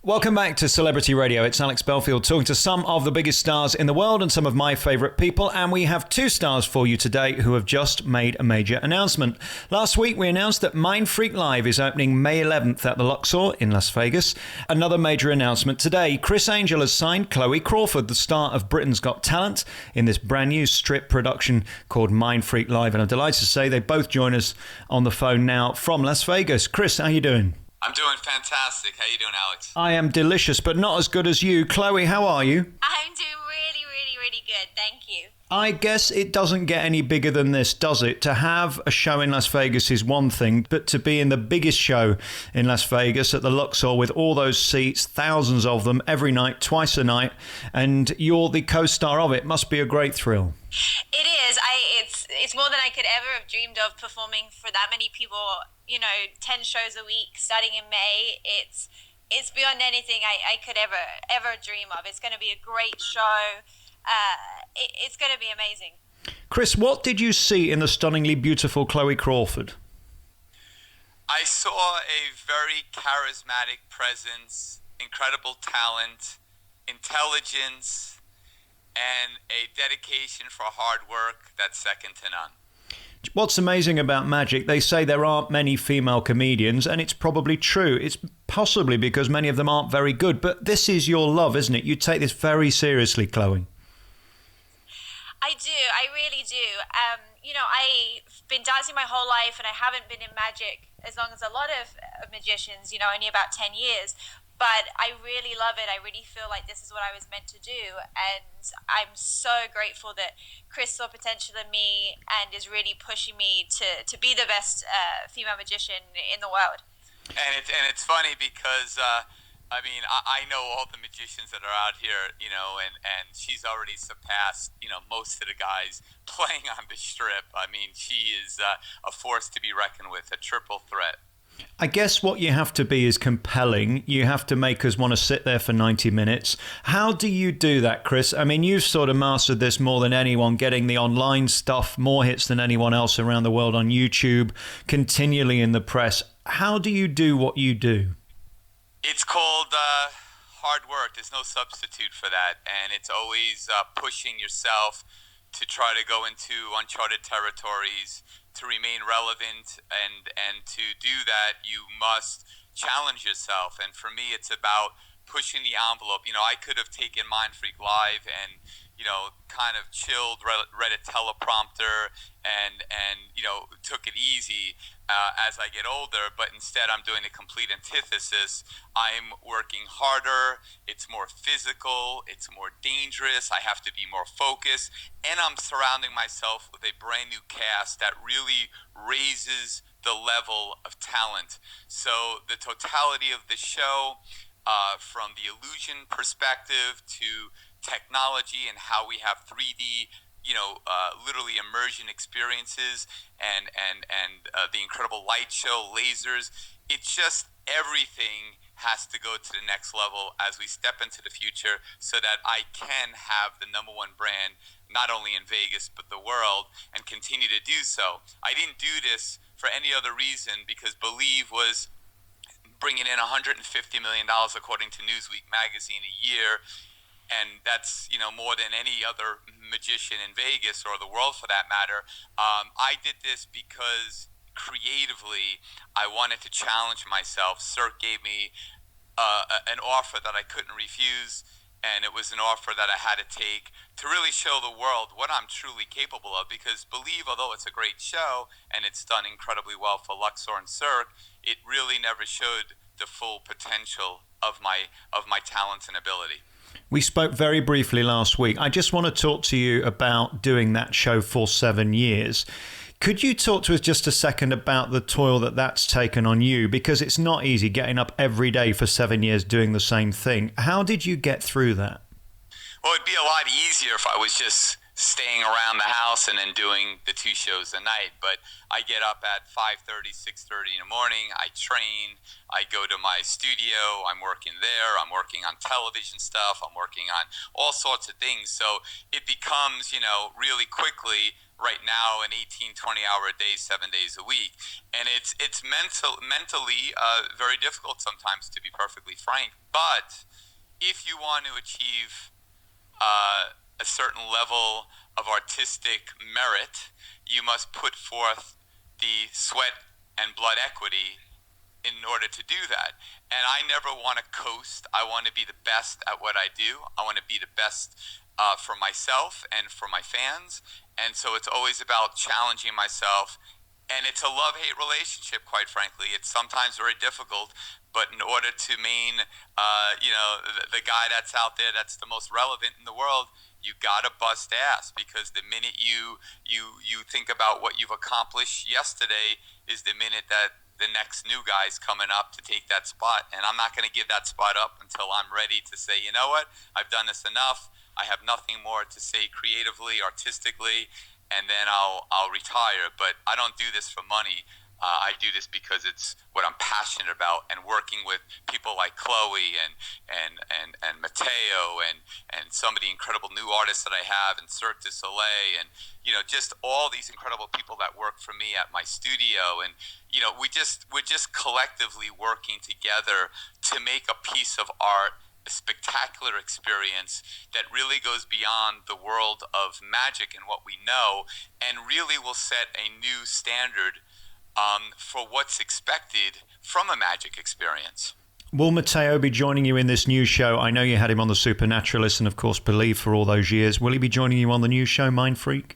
Welcome back to Celebrity Radio. It's Alex Belfield talking to some of the biggest stars in the world and some of my favourite people. And we have two stars for you today who have just made a major announcement. Last week, we announced that MINDFREAK Live is opening May 11th at the Luxor in Las Vegas. Another major announcement today. Criss has signed Chloe Crawford, the star of Britain's Got Talent, in this brand new strip production called MINDFREAK Live. And I'm delighted to say they both join us on the phone now from Las Vegas. Criss, how are you doing? I'm doing fantastic. How you doing, Alex? I am delicious, but not as good as you. Chloe, how are you? I'm doing really good. Thank you. I guess it doesn't get any bigger than this, does it? To have a show in Las Vegas is one thing, but to be in the biggest show in Las Vegas at the Luxor with all those seats, thousands of them, every night, twice a night, and you're the co-star of it, must be a great thrill. It is. It's more than I could ever have dreamed of, performing for that many people, 10 shows a week starting in May. It's beyond anything I could ever dream of. It's going to be a great show. It's going to be amazing. Criss, what did you see in the stunningly beautiful Chloe Crawford? I saw a very charismatic presence, incredible talent, intelligence, and a dedication for hard work that's second to none. What's amazing about magic, they say there aren't many female comedians, and it's probably true. It's possibly because many of them aren't very good, but this is your love, isn't it? You take this very seriously, Chloe. I do. I really do. I've been dancing my whole life, and I haven't been in magic as long as a lot of magicians, only about 10 years. But I really love it. I really feel like this is what I was meant to do. And I'm so grateful that Criss saw potential in me and is really pushing me to be the best female magician in the world. And it's funny because, I know all the magicians that are out here, and she's already surpassed, most of the guys playing on the strip. I mean, she is a force to be reckoned with, a triple threat. I guess what you have to be is compelling. You have to make us want to sit there for 90 minutes. How do you do that, Criss? I mean, you've sort of mastered this more than anyone, getting the online stuff, more hits than anyone else around the world on YouTube, continually in the press. How do you do what you do? It's called hard work. There's no substitute for that. And it's always pushing yourself to try to go into uncharted territories, to remain relevant, and to do that, you must challenge yourself. And for me, it's about pushing the envelope. I could have taken MINDFREAK Live and, kind of chilled, read a teleprompter, and took it easy as I get older. But instead, I'm doing the complete antithesis. I'm working harder. It's more physical. It's more dangerous. I have to be more focused. And I'm surrounding myself with a brand new cast that really raises the level of talent. So the totality of the show, from the illusion perspective to technology and how we have 3D, literally immersion experiences, and the incredible light show, lasers. It's just everything has to go to the next level as we step into the future, so that I can have the #1 brand not only in Vegas but the world, and continue to do so. I didn't do this for any other reason, because Believe was bringing in $150 million according to Newsweek magazine a year. And that's, more than any other magician in Vegas, or the world for that matter. I did this because creatively I wanted to challenge myself. Cirque gave me an offer that I couldn't refuse, and it was an offer that I had to take to really show the world what I'm truly capable of. Because Believe, although it's a great show and it's done incredibly well for Luxor and Cirque, it really never showed the full potential of my talents and ability. We spoke very briefly last week. I just want to talk to you about doing that show for 7 years. Could you talk to us just a second about the toil that's taken on you? Because it's not easy getting up every day for 7 years doing the same thing. How did you get through that? Well, it'd be a lot easier if I was just staying around the house and then doing the 2 shows a night. But I get up at 5:30, 6:30 in the morning. I train. I go to my studio. I'm working there. I'm working on television stuff. I'm working on all sorts of things. So it becomes, really quickly right now an 18, 20-hour a day, 7 days a week. And it's mentally very difficult sometimes, to be perfectly frank. But if you want to achieve a certain level of artistic merit, you must put forth the sweat and blood equity in order to do that. And I never want to coast. I want to be the best at what I do. I want to be the best for myself and for my fans. And so it's always about challenging myself. And it's a love-hate relationship, quite frankly. It's sometimes very difficult, but in order to remain, the guy that's out there that's the most relevant in the world, you gotta bust ass, because the minute you think about what you've accomplished yesterday is the minute that the next new guy's coming up to take that spot. And I'm not going to give that spot up until I'm ready to say, you know what, I've done this enough. I have nothing more to say creatively, artistically, and then I'll retire. But I don't do this for money. I do this because it's what I'm passionate about, and working with people like Chloe and Mateo and some of the incredible new artists that I have, and Cirque du Soleil, and just all these incredible people that work for me at my studio. And we're just collectively working together to make a piece of art, a spectacular experience that really goes beyond the world of magic and what we know, and really will set a new standard for what's expected from a magic experience. Will Mateo be joining you in this new show? I know you had him on The Supernaturalist and, of course, Believe for all those years. Will he be joining you on the new show, MINDFREAK?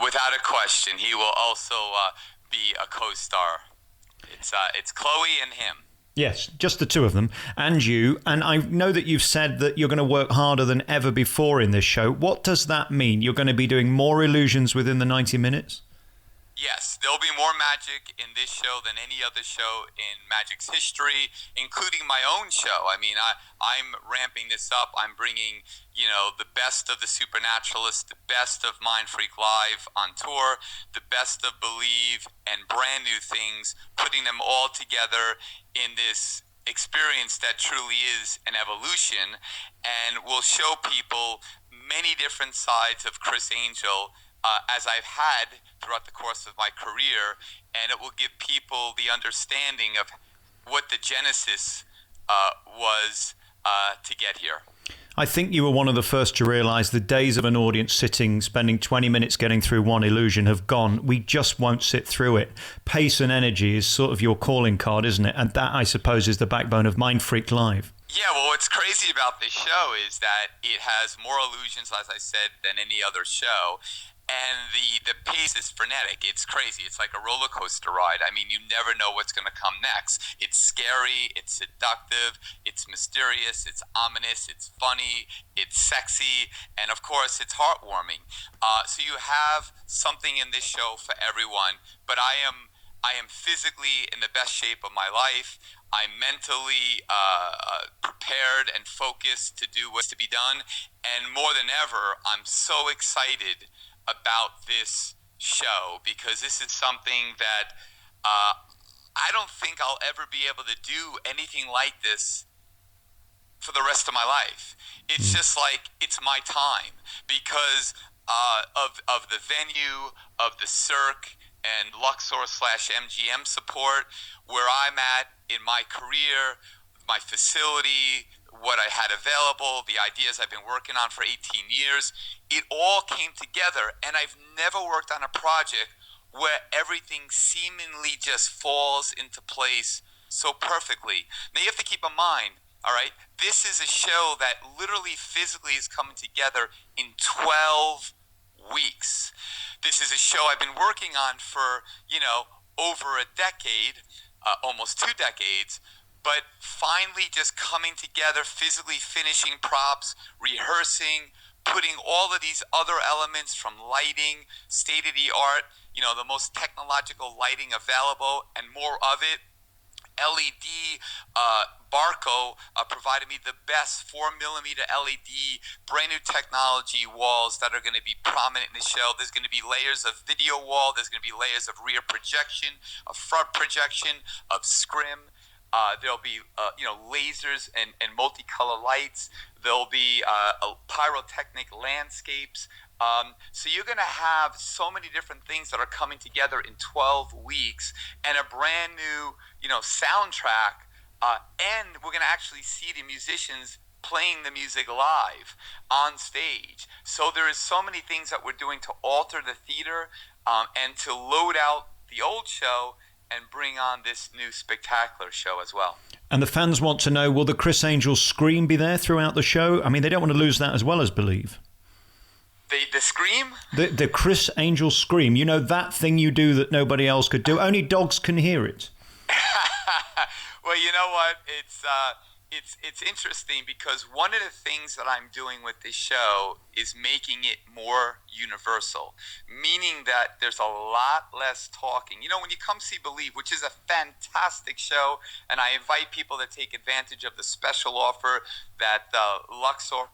Without a question. He will also be a co-star. It's Chloe and him. Yes, just the two of them, and you. And I know that you've said that you're going to work harder than ever before in this show. What does that mean? You're going to be doing more illusions within the 90 minutes? Yes, there'll be more magic in this show than any other show in magic's history, including my own show. I mean, I'm ramping this up. I'm bringing, the best of the Supernaturalist, the best of MINDFREAK Live on tour, the best of Believe, and brand new things, putting them all together in this experience that truly is an evolution, and will show people many different sides of Criss Angel, as I've had throughout the course of my career, and it will give people the understanding of what the genesis was to get here. I think you were one of the first to realize the days of an audience spending 20 minutes getting through one illusion have gone. We just won't sit through it. Pace and energy is sort of your calling card, isn't it? And that, I suppose, is the backbone of MINDFREAK Live. Yeah, well, what's crazy about this show is that it has more illusions, as I said, than any other show. And the pace is frenetic. It's crazy. It's like a roller coaster ride. I mean, you never know what's going to come next. It's scary. It's seductive. It's mysterious. It's ominous. It's funny. It's sexy. And, of course, it's heartwarming. So you have something in this show for everyone. But I am physically in the best shape of my life. I'm mentally prepared and focused to do what's to be done. And more than ever, I'm so excited about this show, because this is something that I don't think I'll ever be able to do anything like this for the rest of my life. It's just like, it's my time, because of the venue, of the Cirque and Luxor/MGM support, where I'm at in my career, my facility, what I had available, the ideas I've been working on for 18 years. It all came together, and I've never worked on a project where everything seemingly just falls into place so perfectly. Now, you have to keep in mind, all right, this is a show that literally physically is coming together in 12 weeks. This is a show I've been working on for, over a decade, almost 2 decades, but finally just coming together, physically finishing props, rehearsing, putting all of these other elements from lighting, state-of-the-art, the most technological lighting available, and more of it. LED, Barco provided me the best 4mm LED, brand new technology walls that are going to be prominent in the show. There's going to be layers of video wall. There's going to be layers of rear projection, of front projection, of scrim. There'll be lasers and multicolor lights. There'll be pyrotechnic landscapes. So you're going to have so many different things that are coming together in 12 weeks, and a brand new soundtrack. And we're going to actually see the musicians playing the music live on stage. So there is so many things that we're doing to alter the theater and to load out the old show and bring on this new spectacular show as well. And the fans want to know, will the Criss Angel scream be there throughout the show? I mean, they don't want to lose that as well as Believe. The scream? The Criss Angel scream. You know, that thing you do that nobody else could do. Only dogs can hear it. Well, you know what? It's interesting because one of the things that I'm doing with this show is making it more universal, meaning that there's a lot less talking. You know, when you come see Believe, which is a fantastic show, and I invite people to take advantage of the special offer that Luxor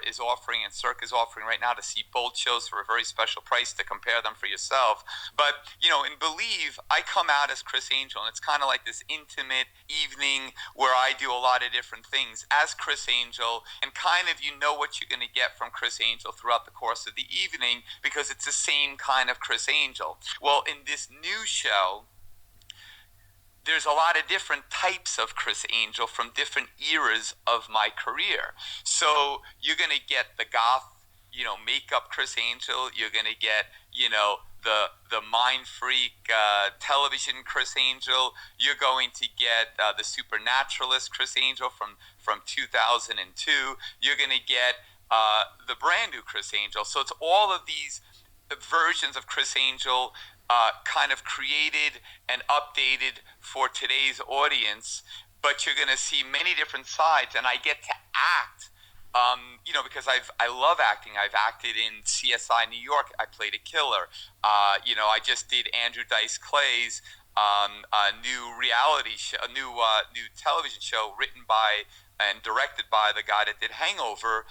is offering and Cirque is offering right now to see both shows for a very special price, to compare them for yourself. But, in Believe, I come out as Criss Angel, and it's kind of like this intimate evening where I do a lot of different things as Criss Angel, and kind of what you're going to get from Criss Angel throughout the course of the evening, because it's the same kind of Criss Angel. Well, in this new show, there's a lot of different types of Criss Angel from different eras of my career. So you're going to get the goth, makeup Criss Angel. You're going to get, the MINDFREAK television Criss Angel. You're going to get the supernaturalist Criss Angel from 2002. You're going to get the brand new Criss Angel. So it's all of these versions of Criss Angel kind of created and updated for today's audience, but you're going to see many different sides, and I get to act, because I love acting. I've acted in CSI New York. I played a killer. I just did Andrew Dice Clay's new reality show, new television show written by and directed by the guy that did Hangover.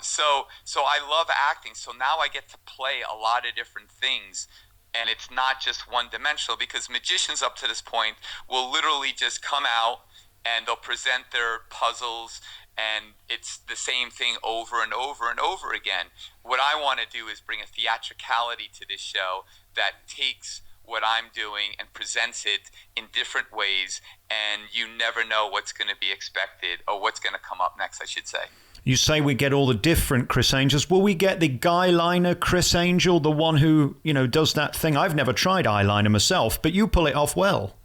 So I love acting. So now I get to play a lot of different things. And it's not just one-dimensional, because magicians up to this point will literally just come out and they'll present their puzzles, and it's the same thing over and over and over again. What I want to do is bring a theatricality to this show that takes what I'm doing and presents it in different ways, and you never know what's going to be expected, or what's going to come up next, I should say. You say we get all the different Criss Angels. Will we get the guy liner Criss Angel, the one who, does that thing? I've never tried eyeliner myself, but you pull it off well.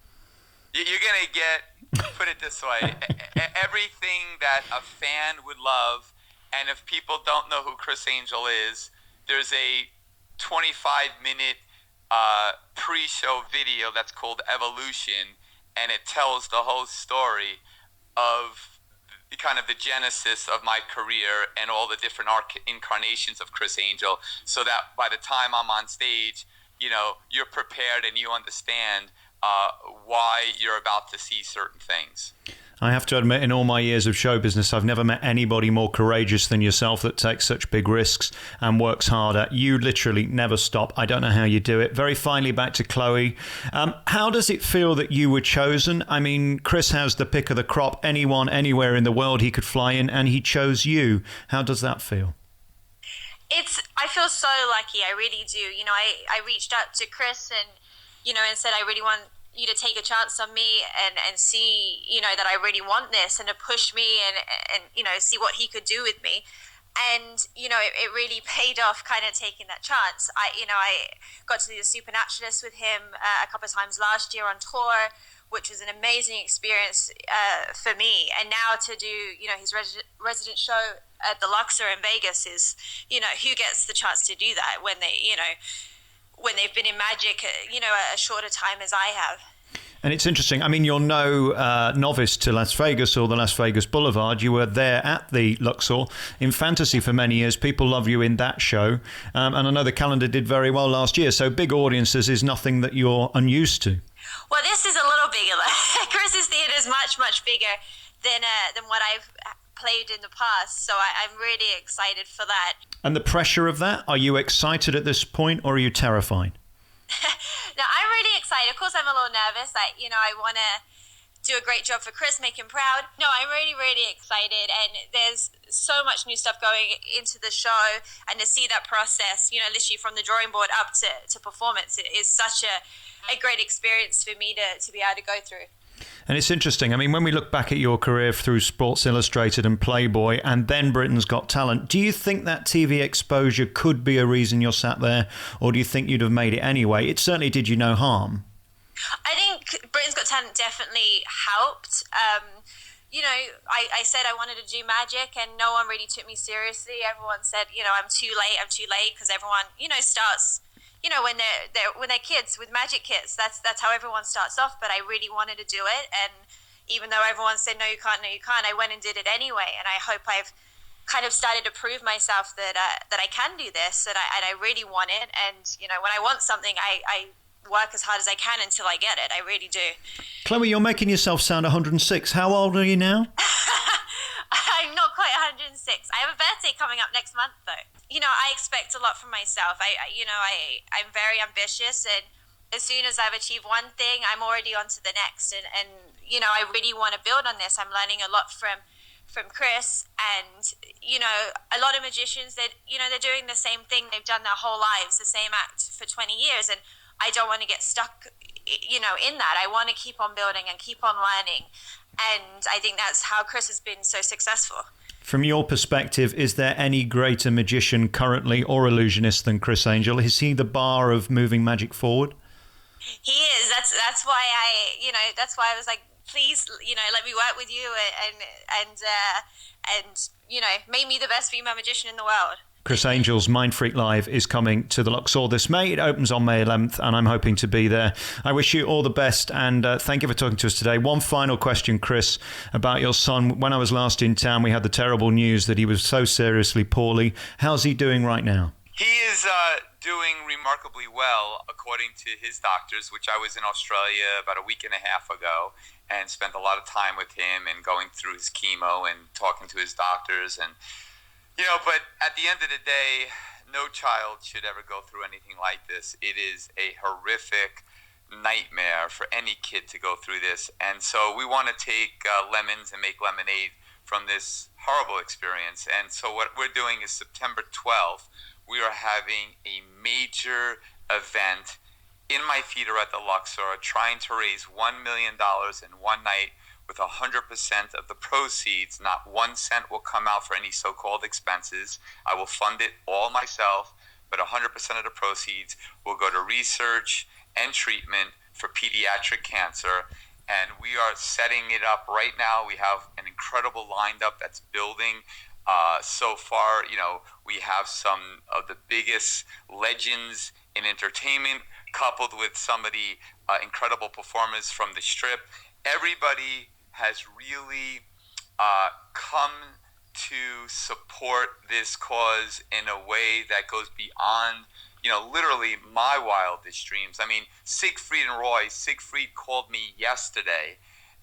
You're going to get, put it this way, everything that a fan would love. And if people don't know who Criss Angel is, there's a 25-minute pre-show video that's called Evolution, and it tells the whole story of kind of the genesis of my career and all the different incarnations of Criss Angel, so that by the time I'm on stage, you're prepared and you understand why you're about to see certain things. I have to admit, in all my years of show business, I've never met anybody more courageous than yourself that takes such big risks and works harder. You literally never stop. I don't know how you do it. Very finally, back to Chloe. How does it feel that you were chosen? I mean, Criss has the pick of the crop. Anyone, anywhere in the world he could fly in, and he chose you. How does that feel? I feel so lucky. I really do. I reached out to Criss and said, I really want you to take a chance on me and see, that I really want this, and to push me and see what he could do with me. And, it really paid off kind of taking that chance. I got to do the Supernaturalist with him a couple of times last year on tour, which was an amazing experience for me. And now to do, his resident show at the Luxor in Vegas is, who gets the chance to do that when they've been in magic, a shorter time as I have. And it's interesting. I mean, you're no novice to Las Vegas or the Las Vegas Boulevard. You were there at the Luxor in fantasy for many years. People love you in that show. And I know the calendar did very well last year. So big audiences is nothing that you're unused to. Well, this is a little bigger. Criss's theatre is much, much bigger than what I've played in the past. So I'm really excited for that. And the pressure of that, are you excited at this point, or are you terrified? No, I'm really excited. Of course, I'm a little nervous. I want to do a great job for Criss, make him proud. No, I'm really, really excited, and there's so much new stuff going into the show, and to see that process, literally from the drawing board up to performance, it is such a great experience for me to be able to go through. And it's interesting. I mean, when we look back at your career through Sports Illustrated and Playboy and then Britain's Got Talent, do you think that TV exposure could be a reason you're sat there, or do you think you'd have made it anyway? It certainly did you no harm. I think Britain's Got Talent definitely helped. I said I wanted to do magic, and no one really took me seriously. Everyone said, I'm too late, because everyone, starts... when they're kids with magic kits, that's how everyone starts off. But I really wanted to do it, and even though everyone said no you can't, I went and did it anyway. And I hope I've kind of started to prove myself that I can do this, and I really want it. And when I want something, I work as hard as I can until I get it. I really do. Chloe, you're making yourself sound 106. How old are you now? I'm not quite 106. I have a birthday coming up next month, though. I expect a lot from myself. I'm very ambitious, and as soon as I've achieved one thing, I'm already on to the next. And I really want to build on this. I'm learning a lot from Criss, and a lot of magicians that they're doing the same thing. They've done their whole lives, the same act for 20 years, and I don't want to get stuck in that. I want to keep on building and keep on learning, and I think that's how Criss has been so successful. From your perspective, is there any greater magician currently or illusionist than Criss Angel? Is he the bar of moving magic forward? He is. That's why that's why I was like, please, let me work with you and make me the best female magician in the world. Criss Angel's MINDFREAK Live is coming to the Luxor this May. It opens on May 11th, and I'm hoping to be there. I wish you all the best, and thank you for talking to us today. One final question, Criss, about your son. When I was last in town, we had the terrible news that he was so seriously poorly. How's he doing right now? He is doing remarkably well, according to his doctors, which I was in Australia about a week and a half ago and spent a lot of time with him and going through his chemo and talking to his doctors. And but at the end of the day, no child should ever go through anything like this. It is a horrific nightmare for any kid to go through this. And so we want to take lemons and make lemonade from this horrible experience. And so what we're doing is September 12th, we are having a major event in my theater at the Luxor, trying to raise $1 million in one night, with 100% of the proceeds. Not 1 cent will come out for any so-called expenses. I will fund it all myself, but 100% of the proceeds will go to research and treatment for pediatric cancer. And we are setting it up right now. We have an incredible lineup that's building. So far, we have some of the biggest legends in entertainment, coupled with some of the incredible performers from the Strip. Everybody has really come to support this cause in a way that goes beyond, literally my wildest dreams. I mean, Siegfried and Roy. Siegfried called me yesterday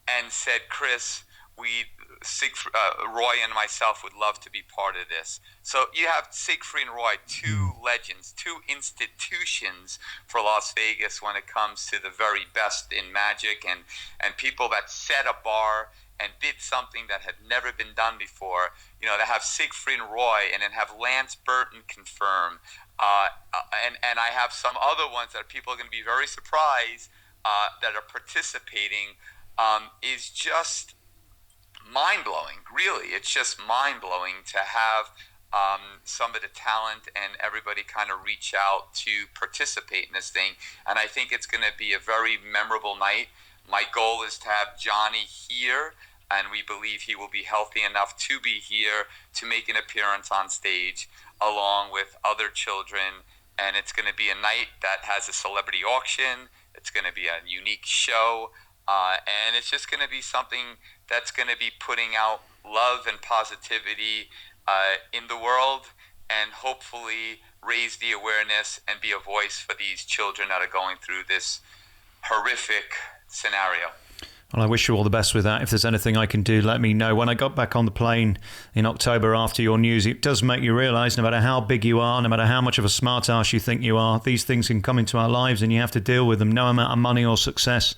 and said, Criss, Roy and myself would love to be part of this. So you have Siegfried and Roy, two legends, two institutions for Las Vegas when it comes to the very best in magic, and people that set a bar and did something that had never been done before. To have Siegfried and Roy, and then have Lance Burton confirm. And I have some other ones that people are going to be very surprised that are participating. Is just mind-blowing, really. It's just mind-blowing to have some of the talent and everybody kind of reach out to participate in this thing. And I think it's going to be a very memorable night. My goal is to have Johnny here, and we believe he will be healthy enough to be here to make an appearance on stage along with other children. And it's going to be a night that has a celebrity auction. It's going to be a unique show. And it's just going to be something that's going to be putting out love and positivity in the world, and hopefully raise the awareness and be a voice for these children that are going through this horrific scenario. Well, I wish you all the best with that. If there's anything I can do, let me know. When I got back on the plane in October after your news, it does make you realise no matter how big you are, no matter how much of a smart ass you think you are, these things can come into our lives and you have to deal with them. No amount of money or success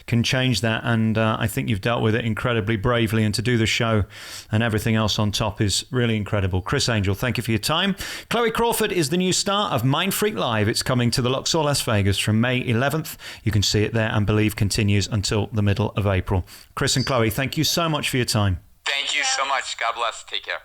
can change that. And I think you've dealt with it incredibly bravely. And to do the show and everything else on top is really incredible. Criss Angel, thank you for your time. Chloe Crawford is the new star of MINDFREAK Live. It's coming to the Luxor Las Vegas from May 11th. You can see it there, and Believe continues until the middle of April. Criss and Chloe, thank you so much for your time. Thank you so much. God bless. Take care.